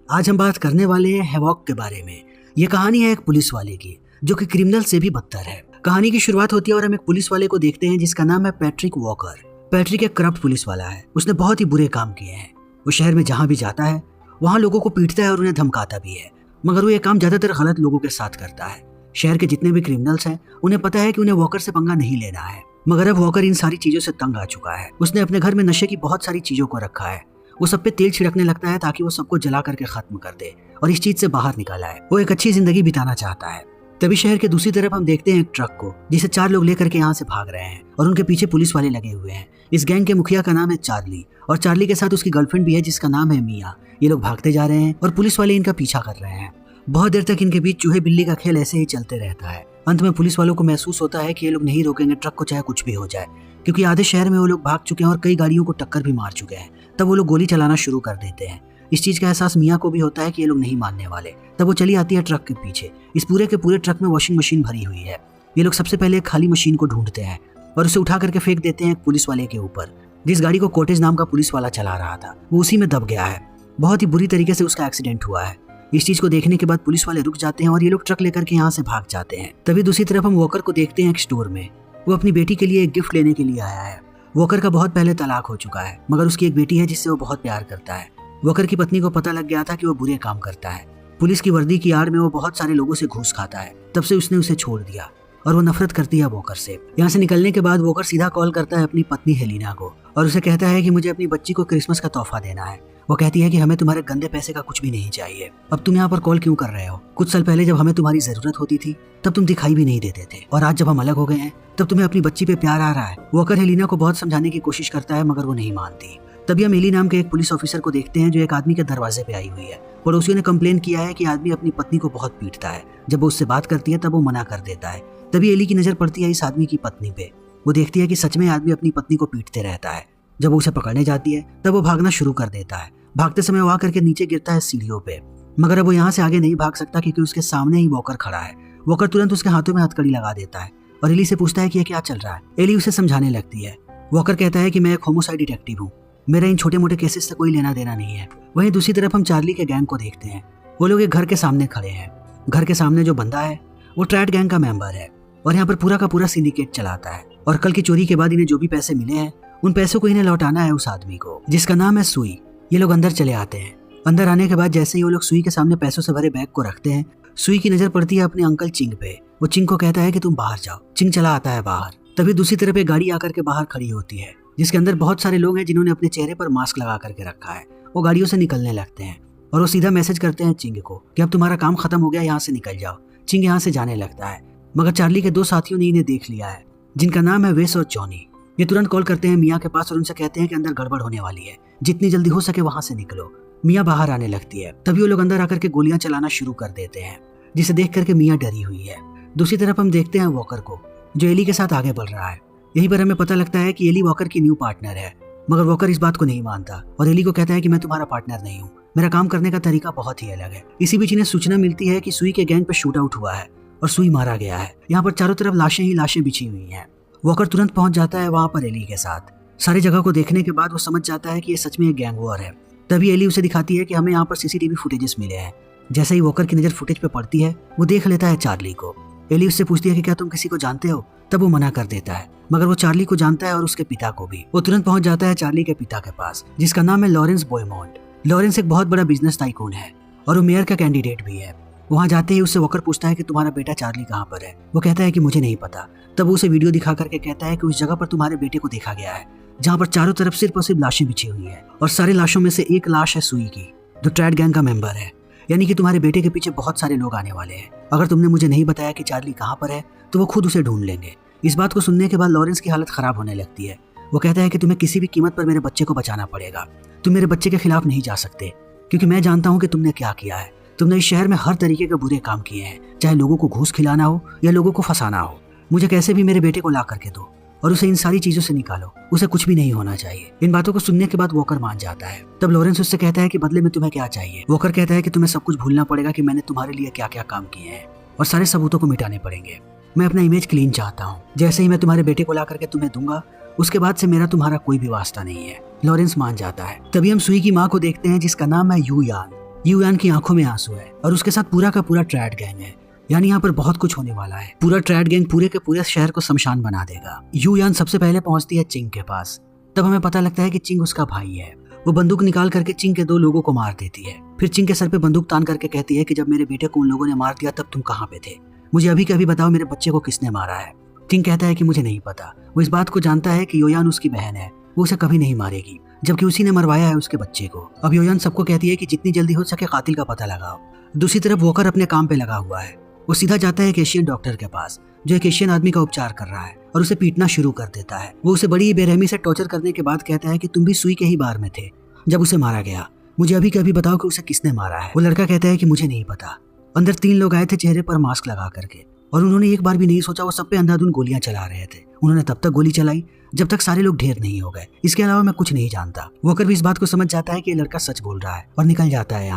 आज हम बात करने वाले हैं हैवॉक के बारे में। ये कहानी है एक पुलिस वाले की जो कि क्रिमिनल से भी बदतर है। कहानी की शुरुआत होती है और हम एक पुलिस वाले को देखते हैं जिसका नाम है पैट्रिक वॉकर। पैट्रिक एक करप्ट पुलिस वाला है। उसने बहुत ही बुरे काम किए हैं। वो शहर में जहाँ भी जाता है वहाँ लोगों को पीटता है और उन्हें धमकाता भी है, मगर वो ये काम ज्यादातर गलत लोगों के साथ करता है। शहर के जितने भी क्रिमिनल्स हैं उन्हें पता है कि उन्हें वॉकर से पंगा नहीं लेना है, मगर अब वॉकर इन सारी चीजों से तंग आ चुका है। उसने अपने घर में नशे की बहुत सारी चीजों को रखा है। वो सब पे तेल छिड़कने लगता है ताकि वो सबको जला करके खत्म कर दे और इस चीज से बाहर निकल आए। वो एक अच्छी जिंदगी बिताना चाहता है। तभी शहर के दूसरी तरफ हम देखते हैं एक ट्रक को जिसे 4 लोग लेकर के यहाँ से भाग रहे हैं और उनके पीछे पुलिस वाले लगे हुए हैं। इस गैंग के मुखिया का नाम है चार्ली और चार्ली के साथ उसकी गर्लफ्रेंड भी है जिसका नाम है मिया। ये लोग भागते जा रहे हैं और पुलिस वाले इनका पीछा कर रहे हैं। बहुत देर तक इनके बीच चूहे बिल्ली का खेल ऐसे ही चलते रहता है। अंत में पुलिस वालों को महसूस होता है कि ये लोग नहीं रोकेंगे ट्रक को चाहे कुछ भी हो जाए, क्योंकि आधे शहर में वो लोग भाग चुके हैं और कई गाड़ियों को टक्कर भी मार चुके हैं। तब वो लोग गोली चलाना शुरू कर देते हैं। इस चीज का एहसास मिया को भी होता है कि ये लोग नहीं मानने वाले। तब वो चली आती है ट्रक के पीछे। इस पूरे के पूरे ट्रक में वॉशिंग मशीन भरी हुई है। ये लोग सबसे पहले एक खाली मशीन को ढूंढते हैं और उसे उठा करके फेंक देते हैं एक पुलिस वाले के ऊपर। जिस गाड़ी को कोटेज नाम का पुलिस वाला चला रहा था वो उसी में दब गया है। बहुत ही बुरी तरीके से उसका एक्सीडेंट हुआ है। इस चीज को देखने के बाद पुलिस वाले रुक जाते हैं और ये लोग ट्रक लेकर के यहाँ से भाग जाते हैं। तभी दूसरी तरफ हम वॉकर को देखते हैं एक स्टोर में। वो अपनी बेटी के लिए एक गिफ्ट लेने के लिए आया है। वॉकर का बहुत पहले तलाक हो चुका है, मगर उसकी एक बेटी है जिससे वो बहुत प्यार करता है। वॉकर की पत्नी को पता लग गया था कि वो बुरे काम करता है। पुलिस की वर्दी की आड़ में वो बहुत सारे लोगों से घूस खाता है। तब से उसने उसे छोड़ दिया और वो नफरत करती है वॉकर से। यहाँ से निकलने के बाद वॉकर सीधा कॉल करता है अपनी पत्नी हेलिना को और उसे कहता है कि मुझे अपनी बच्ची को क्रिसमस का तोहफा देना है। वो कहती है कि हमें तुम्हारे गंदे पैसे का कुछ भी नहीं चाहिए। अब तुम यहाँ पर कॉल क्यों कर रहे हो? कुछ साल पहले जब हमें तुम्हारी जरूरत होती थी तब तुम दिखाई भी नहीं देते थे, और आज जब हम अलग हो गए हैं तब तुम्हें अपनी बच्ची पे प्यार आ रहा है। वॉकर हेलिना को बहुत समझाने की कोशिश करता है, मगर वो नहीं मानती। तभी हम एली नाम के एक पुलिस ऑफिसर को देखते हैं जो एक आदमी के दरवाजे पे आई हुई है। पड़ोसियों ने कंप्लेन किया है कि आदमी अपनी पत्नी को बहुत पीटता है। जब वो उससे बात करती है तब वो मना कर देता है। तभी एली की नजर पड़ती है इस आदमी की पत्नी पे। वो देखती है कि सच में आदमी अपनी पत्नी को पीटते रहता है। जब वो उसे पकड़ने जाती है तब वो भागना शुरू कर देता है। भागते समय वो आकर के नीचे गिरता है सीढ़ियों पे, मगर अब वो यहाँ से आगे नहीं भाग सकता क्योंकि उसके सामने ही वॉकर खड़ा है। वॉकर तुरंत उसके हाथों में हथकड़ी लगा देता है और एली से पूछता है कि ये क्या चल रहा है। एली उसे समझाने लगती है। वॉकर कहता है कि मैं एक होमोसाइड डिटेक्टिव हूँ, मेरा इन छोटे मोटे केसेस से कोई लेना देना नहीं है। वहीं दूसरी तरफ हम चार्ली के गैंग को देखते हैं। वो लोग एक घर के सामने खड़े हैं। घर के सामने जो बंदा है वो ट्रैट गैंग का मेंबर है और यहाँ पर पूरा का पूरा सिंडिकेट चलाता है। और कल की चोरी के बाद इन्हें जो भी पैसे मिले हैं उन पैसों को इन्हें लौटाना है उस आदमी को जिसका नाम है सुई। ये लोग अंदर चले आते हैं। अंदर आने के बाद जैसे ही वो लोग सुई के सामने पैसों से भरे बैग को रखते हैं, सुई की नजर पड़ती है अपने अंकल चिंग पे। वो चिंग को कहता है कि तुम बाहर जाओ। चिंग चला आता है बाहर। तभी दूसरी तरफ एक गाड़ी आकर के बाहर खड़ी होती है जिसके अंदर बहुत सारे लोग हैं जिन्होंने अपने चेहरे पर मास्क लगा करके रखा है। वो गाड़ियों से निकलने लगते हैं और वो सीधा मैसेज करते हैं चिंग को कि अब तुम्हारा काम खत्म हो गया, यहाँ से निकल जाओ। चिंग यहाँ से जाने लगता है, मगर चार्ली के 2 साथियों ने इन्हें देख लिया है जिनका नाम है वेस और जॉनी। ये तुरंत कॉल करते हैं मिया के पास और उनसे कहते हैं कि अंदर गड़बड़ होने वाली है, जितनी जल्दी हो सके वहां से निकलो। मिया बाहर आने लगती है। तभी वो लोग अंदर आकर के गोलियां चलाना शुरू कर देते हैं, जिसे देख करके मिया डरी हुई है। दूसरी तरफ हम देखते हैं वॉकर को जो एली के साथ आगे बढ़ रहा है। यहीं पर हमें पता लगता है कि एली वॉकर की न्यू पार्टनर है, मगर वॉकर इस बात को नहीं मानता और एली को कहता है कि मैं तुम्हारा पार्टनर नहीं हूँ, मेरा काम करने का तरीका बहुत ही अलग है। इसी बीच इन्हें सूचना मिलती है कि सुई के गैंग पे शूट आउट हुआ है और सुई मारा गया है। यहाँ पर चारों तरफ लाशें ही लाशें बिछी हुई हैं। वॉकर तुरंत पहुंच जाता है वहां पर एली के साथ। सारी जगह को देखने के बाद वो समझ जाता है कि ये सच में एक गैंग वॉर है। तभी एली उसे दिखाती है कि हमें यहाँ पर सीसीटीवी फुटेजेस मिले हैं। जैसे ही वॉकर की नजर फुटेज पे पड़ती है वो देख लेता है चार्ली को। एली उससे पूछती है कि क्या तुम किसी को जानते हो? तब वो मना कर देता है, मगर वो चार्ली को जानता है और उसके पिता को भी। वो तुरंत पहुंच जाता है चार्ली के पिता के पास जिसका नाम है लॉरेंस बोयमोंट। लॉरेंस एक बहुत बड़ा बिजनेस टाइकून है और वो मेयर का कैंडिडेट भी है। वहां जाते ही उससे वॉकर पूछता है कि तुम्हारा बेटा चार्ली कहाँ पर है? वो कहता है कि मुझे नहीं पता। तब वो उसे वीडियो दिखा करके कहता है कि उस जगह पर तुम्हारे बेटे को देखा गया है जहाँ पर चारों तरफ सिर्फ और सिर्फ लाशें बिछी हुई है और सारी लाशों में से एक लाश है सुई की जो ट्रैट गैंग का मेंबर है। यानी कि तुम्हारे बेटे के पीछे बहुत सारे लोग आने वाले हैं। अगर तुमने मुझे नहीं बताया कि चार्ली कहाँ पर है तो वो खुद उसे ढूंढ लेंगे। इस बात को सुनने के बाद लॉरेंस की हालत खराब होने लगती है। वो कहता है कि तुम्हें किसी भी कीमत पर मेरे बच्चे को बचाना पड़ेगा। तुम मेरे बच्चे के खिलाफ नहीं जा सकते क्योंकि मैं जानता हूँ कि तुमने क्या किया है। तुमने इस शहर में हर तरीके के बुरे काम किए हैं, चाहे लोगों को घूस खिलाना हो या लोगों को फंसाना हो। मुझे कैसे भी मेरे बेटे को ला करके दो और उसे इन सारी चीजों से निकालो। उसे कुछ भी नहीं होना चाहिए। इन बातों को सुनने के बाद वॉकर मान जाता है। तब लॉरेंस उससे कहता है कि बदले में तुम्हें क्या चाहिए? वॉकर कहता है कि तुम्हें सब कुछ भूलना पड़ेगा कि मैंने तुम्हारे लिए क्या क्या काम किए हैं और सारे सबूतों को मिटाने पड़ेंगे। मैं अपना इमेज क्लीन चाहता हूँ। जैसे ही मैं तुम्हारे बेटे को ला करके तुम्हें दूंगा उसके बाद से मेरा तुम्हारा कोई भी वास्ता नहीं है। लॉरेंस मान जाता है। तभी हम सुई की माँ को देखते हैं जिसका नाम है यू यान। युयान की आंखों में आंसू है और उसके साथ पूरा का पूरा ट्रैड गैंग है। यानी यहाँ पर बहुत कुछ होने वाला है। पूरा ट्रैड गैंग पूरे के पूरे शहर को शमशान बना देगा। युयान सबसे पहले पहुंचती है चिंग के पास। तब हमें पता लगता है कि चिंग उसका भाई है। वो बंदूक निकाल करके चिंग के 2 लोगों को मार देती है। फिर चिंग के सर पे बंदूक तान करके कहती है कि जब मेरे बेटे को उन लोगों ने मार दिया तब तुम कहाँ पे थे? मुझे अभी के अभी बताओ मेरे बच्चे को किसने मारा है? चिंग कहता है कि मुझे नहीं पता। वो इस बात को जानता है कि योयान उसकी बहन है, वो उसे कभी नहीं मारेगी, जबकि उसी ने मरवाया है उसके बच्चे को। अब योयान सबको कहती है कि जितनी जल्दी हो सके कातिल का पता लगाओ। दूसरी तरफ वॉकर अपने काम पे लगा हुआ है। वो सीधा जाता है एक एशियन डॉक्टर के पास जो एक एशियन आदमी का उपचार कर रहा है और उसे पीटना शुरू कर देता है। वो उसे बड़ी बेरहमी से टॉर्चर करने के बाद कहता है कि तुम भी सुई के ही बार में थे जब उसे मारा गया। मुझे अभी के अभी बताओ कि उसे किसने मारा है? वो लड़का कहता है कि मुझे नहीं पता। अंदर 3 लोग आए थे चेहरे पर मास्क लगा करके और उन्होंने एक बार भी नहीं सोचा वो सब पे अंधाधुंध गोलियां चला रहे थे। उन्होंने तब तक गोली चलाई जब तक सारे लोग ढेर नहीं हो गए। इसके अलावा मैं कुछ नहीं जानता। वॉकर भी इस बात को समझ जाता है कि ये लड़का सच बोल रहा है और निकल जाता है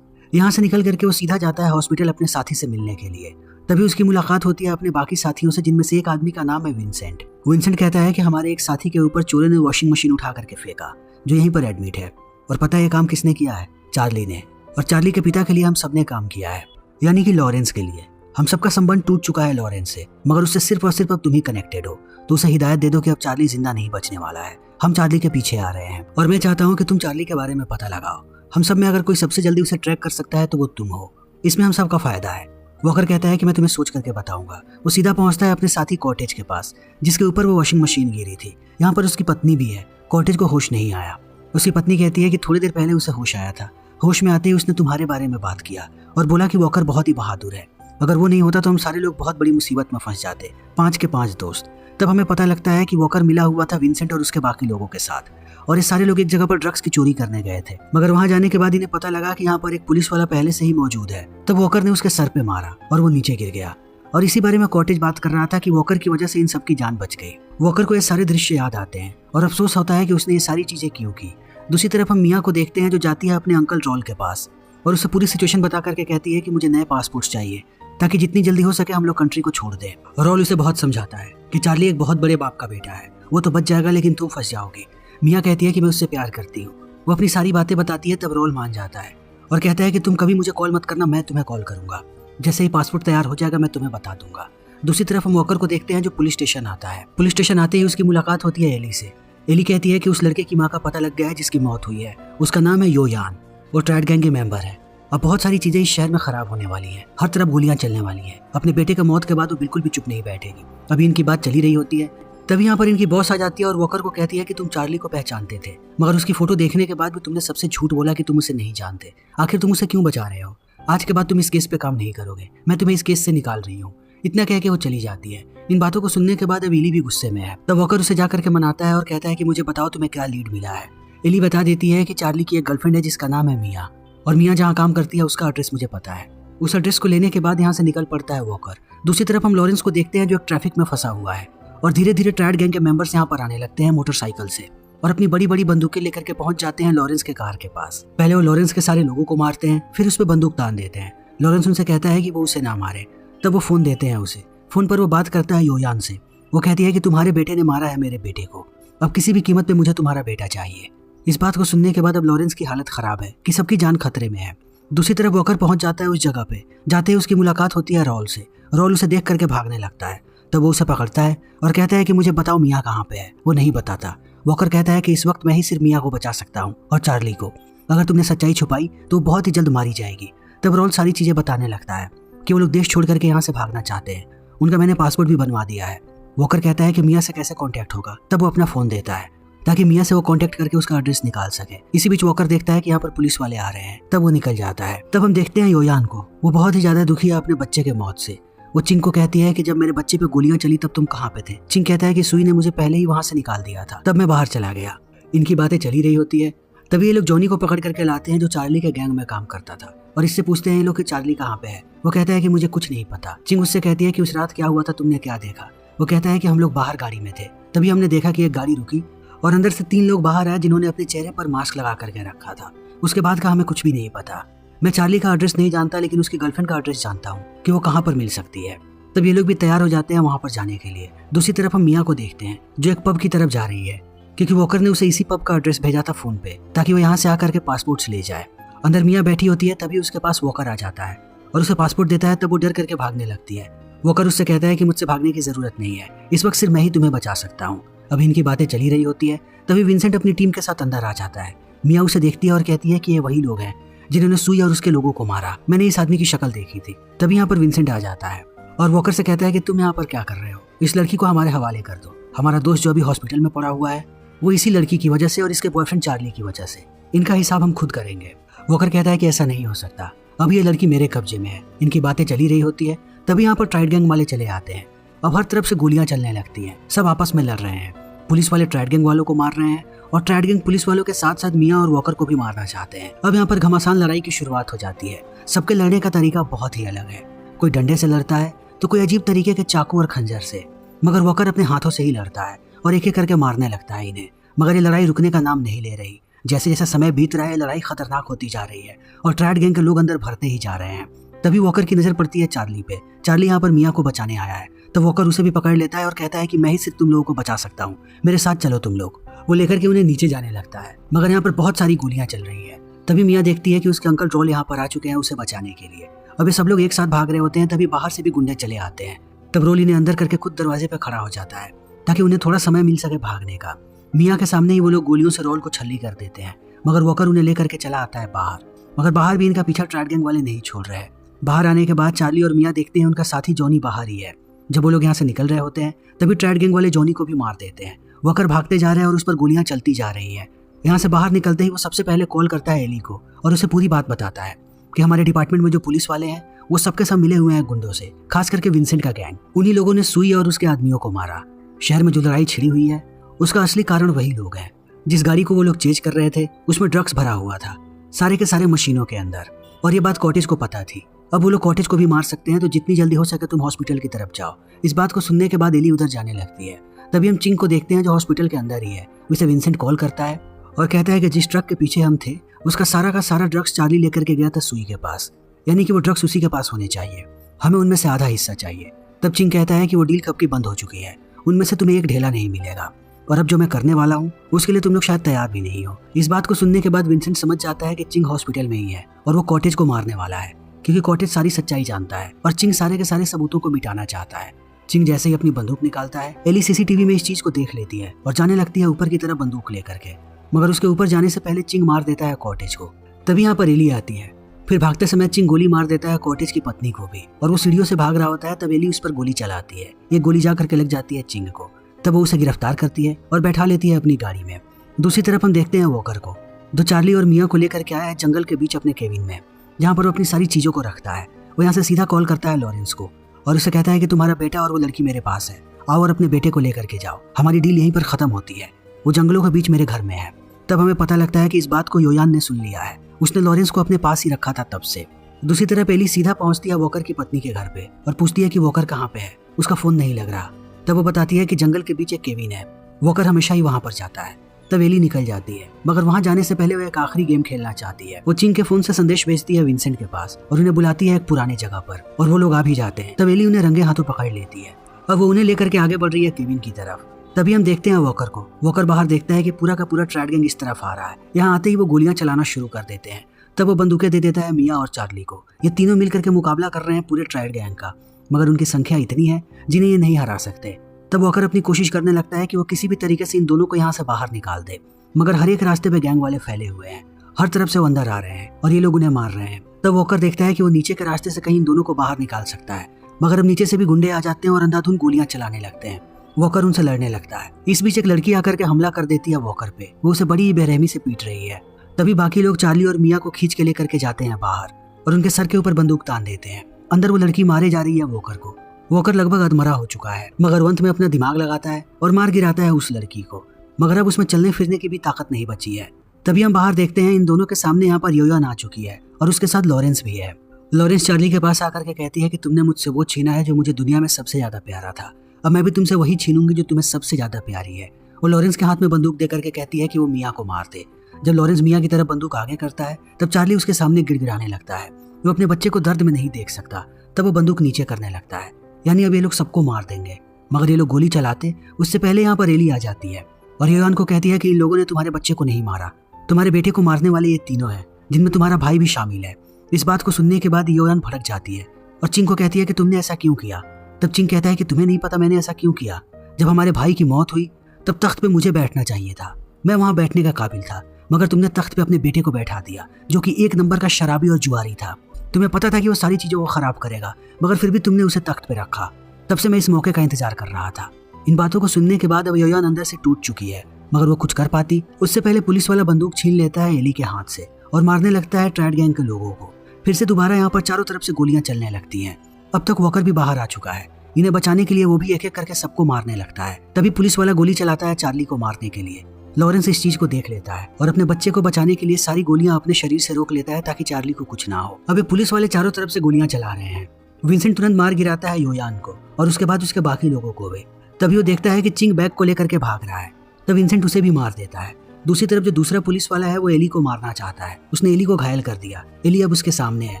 यहाँ से निकल करके वो सीधा जाता है हॉस्पिटल अपने साथी से मिलने के लिए। तभी उसकी मुलाकात होती है अपने बाकी साथियों से, जिनमें से एक आदमी का नाम है विंसेंट। विंसेंट कहता है कि हमारे एक साथी के ऊपर चोरों ने वॉशिंग मशीन उठा करके फेंका जो यहीं पर एडमिट है। और पता है ये काम किसने किया है? चार्ली ने। और चार्ली के पिता के लिए हम सबने काम किया है, यानी कि लॉरेंस के लिए। हम सबका संबंध टूट चुका है लॉरेंस से, मगर उससे सिर्फ और सिर्फ अब तुम ही कनेक्टेड हो। तो उसे हिदायत दे दो कि अब चार्ली जिंदा नहीं बचने वाला है। हम चार्ली के पीछे आ रहे हैं और मैं चाहता हूँ कि तुम चार्ली के बारे में पता लगाओ। हम सब में अगर कोई सबसे जल्दी उसे ट्रैक कर सकता है तो वो तुम हो। इसमें हम सबका फायदा है। वॉकर कहता है कि मैं तुम्हें सोच करके बताऊंगा। वो सीधा पहुंचता है अपने साथी कॉटेज के पास जिसके ऊपर वो वॉशिंग मशीन गिरी थी। यहाँ पर उसकी पत्नी भी है। कॉटेज को होश नहीं आया। उसकी पत्नी कहती है कि थोड़ी देर पहले उसे होश आया था। होश में आते ही उसने तुम्हारे बारे में बात किया और बोला कि वॉकर बहुत ही बहादुर है। अगर वो नहीं होता तो हम सारे लोग बहुत बड़ी मुसीबत में फंस जाते, 5 के 5 दोस्त। तब हमें पता लगता है कि वॉकर मिला हुआ था विंसेंट और उसके बाकी लोगों के साथ और ये सारे लोग एक जगह पर ड्रग्स की चोरी करने गए थे। मगर वहां जाने के बाद इन्हें पता लगा कि यहाँ पर एक पुलिस वाला पहले से ही मौजूद है। तब वॉकर ने उसके सर पे मारा और वो नीचे गिर गया। और इसी बारे में कॉटेज बात कर रहा था कि वॉकर की वजह से इन सबकी जान बच गई। वॉकर को ये सारे दृश्य याद आते हैं और अफसोस होता है कि उसने ये सारी चीजें क्यों की। दूसरी तरफ हम मिया को देखते हैं जो जाती है अपने अंकल रॉल के पास और उसे पूरी सिचुएशन बता करके कहती है कि मुझे नए पासपोर्ट्स चाहिए ताकि जितनी जल्दी हो सके हम लोग कंट्री को छोड़ दें। रॉल उसे बहुत समझाता है कि चार्ली एक बहुत बड़े बाप का बेटा है, वो तो बच जाएगा लेकिन तुम फंस जाओगे। मिया कहती है कि मैं उससे प्यार करती हूँ। वो अपनी सारी बातें बताती है। तब रॉल मान जाता है और कहता है कि तुम कभी मुझे कॉल मत करना, मैं तुम्हें कॉल करूंगा। जैसे ही पासपोर्ट तैयार हो जाएगा मैं तुम्हें बता दूंगा। दूसरी तरफ हम वॉकर को देखते हैं जो पुलिस स्टेशन आता है। पुलिस स्टेशन आते ही उसकी मुलाकात होती है एली से। एली कहती है कि उस लड़के की माँ का पता लग गया है जिसकी मौत हुई है। उसका नाम है योयान। वो ट्रैड गैंग के मेंबर है। अब बहुत सारी चीजें इस शहर में खराब होने वाली हैं। हर तरफ गोलियां चलने वाली हैं। अपने बेटे के मौत के बाद वो बिल्कुल भी चुप नहीं बैठेगी। अभी इनकी बात चली रही होती है तभी यहाँ पर इनकी बॉस आ जाती है और वॉकर को कहती है कि तुम चार्ली को पहचानते थे, मगर उसकी फोटो देखने के बाद भी तुमने सबसे झूठ बोला कि तुम उसे नहीं जानते। आखिर तुम उसे क्यों बचा रहे हो? आज के बाद तुम इस केस पे काम नहीं करोगे। मैं तुम्हें इस केस से निकाल रही हूँ। इतना कह के वो चली जाती है। इन बातों को सुनने के बाद अब एली भी गुस्से में है। तब वॉकर उसे जाकर के मनाता है और कहता है कि मुझे बताओ तुम्हें क्या लीड मिला है। एली बता देती है कि चार्ली की एक गर्लफ्रेंड है जिसका नाम है मिया और मिया जहाँ काम करती है उसका एड्रेस मुझे पता है। उस एड्रेस को लेने के बाद यहाँ से निकल पड़ता है वॉकर। दूसरी तरफ हम लॉरेंस को देखते हैं जो एक ट्रैफिक में फंसा हुआ है और धीरे धीरे ट्रैड गैंग के मेंबर्स यहाँ पर आने लगते हैं मोटरसाइकिल से और अपनी बड़ी बड़ी बंदूकें लेकर के पहुंच जाते हैं लॉरेंस के कार के पास। पहले वो लॉरेंस के सारे लोगों को मारते हैं, फिर उस पर बंदूक तान देते हैं। लॉरेंस उनसे कहता है कि वो उसे ना मारे। तब वो फोन देते हैं उसे। फोन पर वो बात करता है योयान से। वो कहती है कि तुम्हारे बेटे ने मारा है मेरे बेटे को, अब किसी भी कीमत पे मुझे तुम्हारा बेटा चाहिए। इस बात को सुनने के बाद अब लॉरेंस की हालत खराब है कि सबकी जान खतरे में है। दूसरी तरफ वॉकर पहुंच जाता है उस जगह पे। जाते ही उसकी मुलाकात होती है रॉल से। रॉल उसे देख करके भागने लगता है। तब वो उसे पकड़ता है और कहता है कि मुझे बताओ मिया कहाँ पे है। वो नहीं बताता। वॉकर कहता है कि इस वक्त मैं ही सिर्फ मिया को बचा सकता हूँ और चार्ली को। अगर तुमने सच्चाई छुपाई तो बहुत ही जल्द मारी जाएगी। तब रॉल सारी चीजें बताने लगता है कि वो लोग देश छोड़ करके यहाँ से भागना चाहते हैं। उनका मैंने पासपोर्ट भी बनवा दिया है। वॉकर कहता है कि मिया से कैसे कांटेक्ट होगा। तब वो अपना फोन देता है ताकि मिया से वो कांटेक्ट करके उसका एड्रेस निकाल सके। इसी बीच वॉकर देखता है कि यहाँ पर पुलिस वाले आ रहे हैं। तब वो निकल जाता है। तब हम देखते हैं योयान को। वो बहुत ही ज्यादा दुखी है अपने बच्चे के मौत से। वो चिंग को कहती है कि जब मेरे बच्चे पे गोलियां चली तब तुम कहाँ पे थे? चिंग कहता है कि सुई ने मुझे पहले ही वहां से निकाल दिया था, तब मैं बाहर चला गया। इनकी बातें चली रही होती है। तभी ये लोग जॉनी को पकड़ करके लाते हैं जो चार्ली के गैंग में काम करता था और इससे पूछते हैं ये लोग कि चार्ली कहाँ पे है। वो कहता है कि मुझे कुछ नहीं पता। चिंग उससे कहती है कि उस रात क्या हुआ था, तुमने क्या देखा? वो कहता है कि हम लोग बाहर गाड़ी में थे, तभी हमने देखा कि एक गाड़ी रुकी और अंदर से 3 लोग बाहर आए जिन्होंने अपने चेहरे पर मास्क लगा करके रखा था। उसके बाद का हमें कुछ भी नहीं पता। मैं चार्ली का एड्रेस नहीं जानता लेकिन उसकी गर्लफ्रेंड का एड्रेस जानता हूँ कि वो कहाँ पर मिल सकती है। तब ये लोग भी तैयार हो जाते हैं वहां पर जाने के लिए। दूसरी तरफ हम मिया को देखते हैं जो एक पब की तरफ जा रही है क्योंकि वॉकर ने उसे इसी पब का एड्रेस भेजा था फोन पे ताकि वो यहाँ से आकर के पासपोर्ट्स ले जाए। अंदर मिया बैठी होती है, तभी उसके पास वॉकर आ जाता है और उसे पासपोर्ट देता है। तब वो डर करके भागने लगती है। वॉकर उससे कहता है कि मुझसे भागने की जरूरत नहीं है, इस वक्त सिर्फ मैं ही तुम्हें बचा सकता हूँ। अभी इनकी बातें चली रही होती है, तभी विंसेंट अपनी टीम के साथ अंदर आ जाता है। मिया उसे देखती है और कहती है कि ये वही लोग हैं जिन्होंने सुई और उसके लोगों को मारा। मैंने इस आदमी की शक्ल देखी थी। तभी यहाँ पर विंसेंट आ जाता है और वॉकर से कहता है कि तुम यहाँ पर क्या कर रहे हो, इस लड़की को हमारे हवाले कर दो। हमारा दोस्त जो अभी हॉस्पिटल में पड़ा हुआ है वो इसी लड़की की वजह से और इसके बॉयफ्रेंड चार्ली की वजह से, इनका हिसाब हम खुद करेंगे। वॉकर कहता है कि ऐसा नहीं हो सकता, अभी ये लड़की मेरे कब्जे में है। इनकी बातें चली रही होती है, तभी यहाँ पर ट्राइड गैंग वाले चले आते हैं। अब हर तरफ से गोलियां चलने लगती हैं, सब आपस में लड़ रहे हैं। पुलिस वाले ट्राइड गैंग वालों को मार रहे हैं और ट्राइड गैंग पुलिस वालों के साथ साथ मिया और वॉकर को भी मारना चाहते हैं। अब यहाँ पर घमासान लड़ाई की शुरुआत हो जाती है। सबके लड़ने का तरीका बहुत ही अलग है। कोई डंडे से लड़ता है तो कोई अजीब तरीके के चाकू और खंजर से, मगर वॉकर अपने हाथों से ही लड़ता है और एक एक करके मारने लगता है इन्हें। मगर ये लड़ाई रुकने का नाम नहीं ले रही। जैसे जैसे समय बीत रहा है लड़ाई खतरनाक होती जा रही है और ट्राइड गैंग के लोग अंदर भरते ही जा रहे हैं। तभी वॉकर की नजर पड़ती है चार्ली पे। चार्ली यहाँ पर मिया को बचाने आया है, तो वॉकर उसे भी पकड़ लेता है और कहता है कि मैं ही सिर्फ तुम लोगों को बचा सकता हूँ, मेरे साथ चलो तुम लोग। वो लेकर के उन्हें नीचे जाने लगता है, मगर यहाँ पर बहुत सारी गोलियां चल रही है। तभी मिया देखती है कि उसके अंकल ट्रोल यहाँ पर आ चुके हैं उसे बचाने के लिए। अब ये सब लोग एक साथ भाग रहे होते हैं, तभी बाहर से भी गुंडे चले आते हैं। तब रोल इन्हें अंदर करके खुद दरवाजे पे खड़ा हो जाता है ताकि उन्हें थोड़ा समय मिल सके भागने का। मिया के सामने ही वो लोग गोलियों से रोल को छल्ली कर देते हैं, मगर वॉकर उन्हें लेकर के चला आता है बाहर। मगर बाहर भी इनका पीछा ट्राइड गैंग वाले नहीं छोड़ रहे। बाहर आने के बाद चार्ली और मिया देखते हैं उनका साथी जॉनी बाहर ही है। जब वो लोग यहाँ से निकल रहे होते हैं तभी ट्राइड गैंग वाले जॉनी को भी मार देते हैं। वॉकर भागते जा रहे हैं और उस पर गोलियां चलती जा रही हैं। यहाँ से बाहर निकलते ही वो सबसे पहले कॉल करता है एली को और उसे पूरी बात बताता है कि हमारे डिपार्टमेंट में जो पुलिस वाले हैं वो सबके सब मिले हुए हैं गुंडों से, खास करके विंसेंट का गैंग। उन्हीं लोगों ने सुई और उसके आदमियों को मारा। शहर में जो लड़ाई छिड़ी हुई है उसका असली कारण वही लोग हैं। जिस गाड़ी को वो लोग चेज कर रहे थे उसमें ड्रग्स भरा हुआ था, सारे के सारे मशीनों के अंदर, और ये बात कॉटेज को पता थी। अब वो लोग कॉटेज को भी मार सकते हैं, तो जितनी जल्दी हो सके तुम हॉस्पिटल की तरफ जाओ। इस बात को सुनने के बाद एली उधर जाने लगती है। तभी हम चिंग को देखते हैं जो हॉस्पिटल के अंदर ही है। उसे विंसेंट कॉल करता है और कहता है कि जिस ट्रक के पीछे हम थे उसका सारा का सारा ड्रग्स चार्ली लेकर के गया था सुई के पास, यानी कि वो ड्रग्स उसी के पास होने चाहिए, हमें उनमें से आधा हिस्सा चाहिए। तब चिंग कहता है कि वो डील कब की बंद हो चुकी है, उनमें से तुम्हें एक ढेला नहीं मिलेगा, और अब जो मैं करने वाला हूँ उसके लिए तुम लोग शायद तैयार भी नहीं हो। इस बात को सुनने के बाद विंसेंट समझ जाता है कि चिंग हॉस्पिटल में ही है और वो कॉटेज को मारने वाला है, क्योंकि कॉटेज सारी सच्चाई जानता है और चिंग सारे के सारे सबूतों को मिटाना चाहता है। चिंग जैसे ही अपनी बंदूक निकालता है, एली सीसीटीवी में इस चीज को देख लेती है और जाने लगती है ऊपर की तरफ बंदूक लेकर के, मगर उसके ऊपर जाने से पहले चिंग मार देता है कॉटेज को। तभी यहाँ पर एली आती है। फिर भागते समय चिंग गोली मार देता है कॉटेज की पत्नी को भी, और वो सीढ़ियों से भाग रहा होता है। तब एली उस पर गोली चलाती है, ये गोली जा करके लग जाती है चिंग को। तब वो उसे गिरफ्तार करती है और बैठा लेती है अपनी गाड़ी में। दूसरी तरफ हम देखते हैं वॉकर को, जो चार्ली और मिया को लेकर के आया है जंगल के बीच अपने केबिन में, जहाँ पर वो अपनी सारी चीजों को रखता है। वो यहाँ से सीधा कॉल करता है लॉरेंस को और उसे कहता है कि तुम्हारा बेटा और वो लड़की मेरे पास है, आओ और अपने बेटे को लेकर के जाओ, हमारी डील यहीं पर खत्म होती है, वो जंगलों के बीच मेरे घर में है। तब हमें पता लगता है कि इस बात को योयान ने सुन लिया है, उसने लॉरेंस को अपने पास ही रखा था तब से। दूसरी तरफ एली सीधा पहुंचती है वॉकर की पत्नी के घर पे और पूछती है कि वॉकर कहाँ पे है, उसका फोन नहीं लग रहा। तब वो बताती है कि जंगल के बीच एक केबिन है, वॉकर हमेशा ही वहां पर जाता है। तब एली निकल जाती है, मगर वहां जाने से पहले वो एक आखिरी गेम खेलना चाहती है। वो चिंग के फोन से संदेश भेजती है विंसेंट के पास और उन्हें बुलाती है एक पुरानी जगह पर, और वो लोग आ भी जाते हैं। तब एली उन्हें रंगे हाथों पकड़ लेती है। अब वो उन्हें लेकर के आगे बढ़ रही है केबिन की तरफ। तभी हम देखते हैं वॉकर को। वॉकर बाहर देखता है कि पूरा का पूरा ट्राइड गैंग इस तरफ आ रहा है। यहाँ आते ही वो गोलियां चलाना शुरू कर देते हैं। तब वो बंदूकें दे देता है मिया और चार्ली को। ये तीनों मिलकर के मुकाबला कर रहे हैं पूरे ट्राइड गैंग का, मगर उनकी संख्या इतनी है जिन्हें ये नहीं हरा सकते। तब वॉकर अपनी कोशिश करने लगता है कि वो किसी भी तरीके से इन दोनों को यहाँ से बाहर निकाल दे, मगर हर एक रास्ते पे गैंग वाले फैले हुए हैं, हर तरफ से वो अंदर आ रहे हैं और ये लोग उन्हें मार रहे हैं। तब वॉकर देखता है कि वो नीचे के रास्ते से कहीं इन दोनों को बाहर निकाल सकता है, मगर अब नीचे से भी गुंडे आ जाते हैं और अंधाधुंध गोलियां चलाने लगते हैं। वॉकर उनसे लड़ने लगता है। इस बीच एक लड़की आकर के हमला कर देती है वॉकर पे, वो उसे बड़ी बेरहमी से पीट रही है। तभी बाकी लोग चार्ली और मिया को खींच के लेकर के जाते हैं बाहर और उनके सर के ऊपर बंदूक तान देते हैं। अंदर वो लड़की मारे जा रही है वॉकर को। वॉकर लगभग अधमरा हो चुका है, मगर अंत में अपना दिमाग लगाता है और मार गिराता है उस लड़की को, मगर अब उसमें चलने फिरने की भी ताकत नहीं बची है। तभी हम बाहर देखते हैं इन दोनों के सामने यहाँ पर योयान आ चुकी है और उसके साथ लॉरेंस भी है। लॉरेंस चार्ली के पास आकर के कहती है कि तुमने मुझसे वो छीना है जो मुझे दुनिया में सबसे ज्यादा प्यारा था, अब मैं भी तुमसे वही छीनूंगी जो तुम्हें सबसे ज्यादा प्यारी है। वो लॉरेंस के हाथ में बंदूक दे करके कहती है कि वो मिया को मार दे। जब लॉरेंस मिया की तरफ बंदूक आगे करता है तब चार्ली उसके सामने गिड़गिड़ाने लगता है। वो अपने बच्चे को दर्द में नहीं देख सकता। तब वो बंदूक नीचे करने लगता है, यानी अब ये लोग सबको मार देंगे। मगर ये लोग गोली चलाते उससे पहले यहाँ पर एली आ जाती है और योयान को कहती है कि इन लोगों ने तुम्हारे बच्चे को नहीं मारा, तुम्हारे बेटे को मारने वाले ये तीनों हैं। जिनमें तुम्हारा भाई भी शामिल है। इस बात को सुनने के बाद योयान भड़क जाती है और चिंग को कहती है कि तुमने ऐसा क्यों किया। तब चिंग कहता है कि तुम्हें नहीं पता मैंने ऐसा क्यों किया। जब हमारे भाई की मौत हुई तब तख्त पे मुझे बैठना चाहिए था, मैं वहां बैठने का काबिल था, मगर तुमने तख्त पे अपने बेटे को बैठा दिया जो कि एक नंबर का शराबी और जुआरी था। तुम्हें पता था कि वो सारी चीजों को खराब करेगा, मगर फिर भी तुमने उसे तख्त पे रखा। तब से मैं इस मौके का इंतजार कर रहा था। इन बातों को सुनने के बाद अब योयान अंदर से टूट चुकी है, मगर वो कुछ कर पाती उससे पहले पुलिस वाला बंदूक छीन लेता है एली के हाथ से और मारने लगता है ट्रैड गैंग के लोगों को। फिर से दोबारा यहाँ पर चारों तरफ से गोलियां चलने लगती हैं। अब तक वॉकर भी बाहर आ चुका है। इन्हें बचाने के लिए वो भी एक एक करके सबको मारने लगता है। तभी पुलिस वाला गोली चलाता है चार्ली को मारने के लिए। लॉरेंस इस चीज को देख लेता है और अपने बच्चे को बचाने के लिए सारी गोलियां अपने शरीर से रोक लेता है ताकि चार्ली को कुछ ना हो। अब ये पुलिस वाले चारों तरफ से गोलियां चला रहे हैं। विंसेंट तुरंत मार गिराता है योयान को और उसके बाद उसके बाकी लोगों को भी। तभी वो देखता है कि चिंग बैग को लेकर के भाग रहा है, तब विंसेंट उसे भी मार देता है। दूसरी तरफ जो दूसरा पुलिस वाला है वो एली को मारना चाहता है। उसने एली को घायल कर दिया। एली अब उसके सामने है,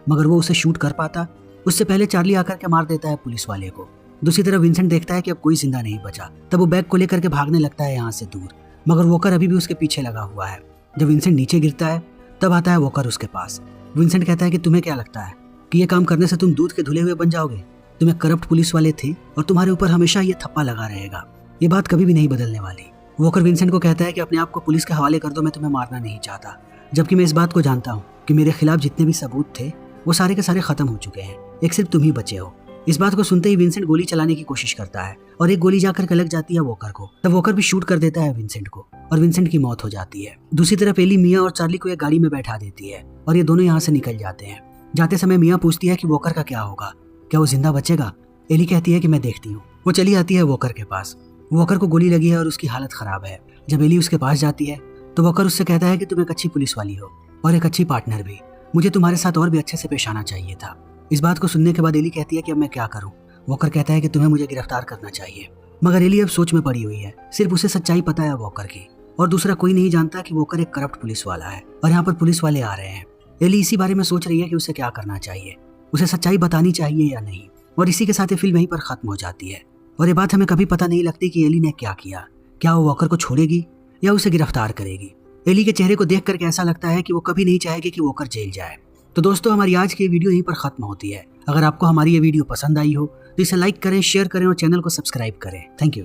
मगर वो उसे शूट कर पाता उससे पहले चार्ली आकर के मार देता है पुलिस वाले को। दूसरी तरफ विंसेंट देखता है कि अब कोई जिंदा नहीं बचा, तब वो बैग को लेकर के भागने लगता है यहाँ से दूर, मगर वॉकर अभी भी उसके पीछे लगा हुआ है। जब विंसेंट नीचे गिरता है तब आता है वॉकर उसके पास। विंसेंट कहता है कि तुम्हें क्या लगता है कि ये काम करने से तुम दूध के धुले हुए बन जाओगे? तुम्हें करप्ट पुलिस वाले थे और तुम्हारे ऊपर हमेशा ये थप्पा लगा रहेगा, ये बात कभी भी नहीं बदलने वाली। वॉकर विंसेंट को कहता है कि अपने आप को पुलिस के हवाले कर दो, मैं तुम्हें मारना नहीं चाहता, जबकि मैं इस बात को जानता हूँ कि मेरे खिलाफ जितने भी सबूत थे वो सारे के सारे खत्म हो चुके हैं, एक सिर्फ तुम ही बचे हो। इस बात को सुनते ही विंसेंट गोली चलाने की कोशिश करता है और एक गोली जाकर के लग जाती है वॉकर को। तब वॉकर भी शूट कर देता है विंसेंट को और विंसेंट की मौत हो जाती है। दूसरी तरफ एली मिया और चार्ली को एक गाड़ी में बैठा देती है और ये दोनों यहाँ से निकल जाते हैं। जाते समय मिया पूछती है कि वॉकर का क्या होगा, क्या वो जिंदा बचेगा? एली कहती है कि मैं देखती हूँ। वो चली आती है वॉकर के पास। वॉकर को गोली लगी है और उसकी हालत खराब है। जब एली उसके पास जाती है तो वॉकर उससे कहता है कि तुम एक अच्छी पुलिस वाली हो और एक अच्छी पार्टनर भी, मुझे तुम्हारे साथ और भी अच्छे से पेश आना चाहिए था। इस बात को सुनने के बाद एली कहती है कि अब मैं क्या करूं? वॉकर कहता है कि तुम्हें मुझे गिरफ्तार करना चाहिए, मगर एली अब सोच में पड़ी हुई है। सिर्फ उसे सच्चाई पता है वॉकर की, और दूसरा कोई नहीं जानता कि वॉकर एक करप्ट पुलिस वाला है और यहाँ पर पुलिस वाले आ रहे हैं। एली इसी बारे में सोच रही है कि उसे क्या करना चाहिए, उसे सच्चाई बतानी चाहिए या नहीं। और इसी के साथ ये फिल्म यहीं पर खत्म हो जाती है और ये बात हमें कभी पता नहीं लगती कि एली ने क्या किया। क्या वो वॉकर को छोड़ेगी या उसे गिरफ्तार करेगी? एली के चेहरे को देख करके ऐसा लगता है कि वो कभी नहीं चाहेगी कि वॉकर जेल जाए। तो दोस्तों, हमारी आज की वीडियो यहीं पर खत्म होती है। अगर आपको हमारी ये वीडियो पसंद आई हो तो इसे लाइक करें, शेयर करें और चैनल को सब्सक्राइब करें। Thank you.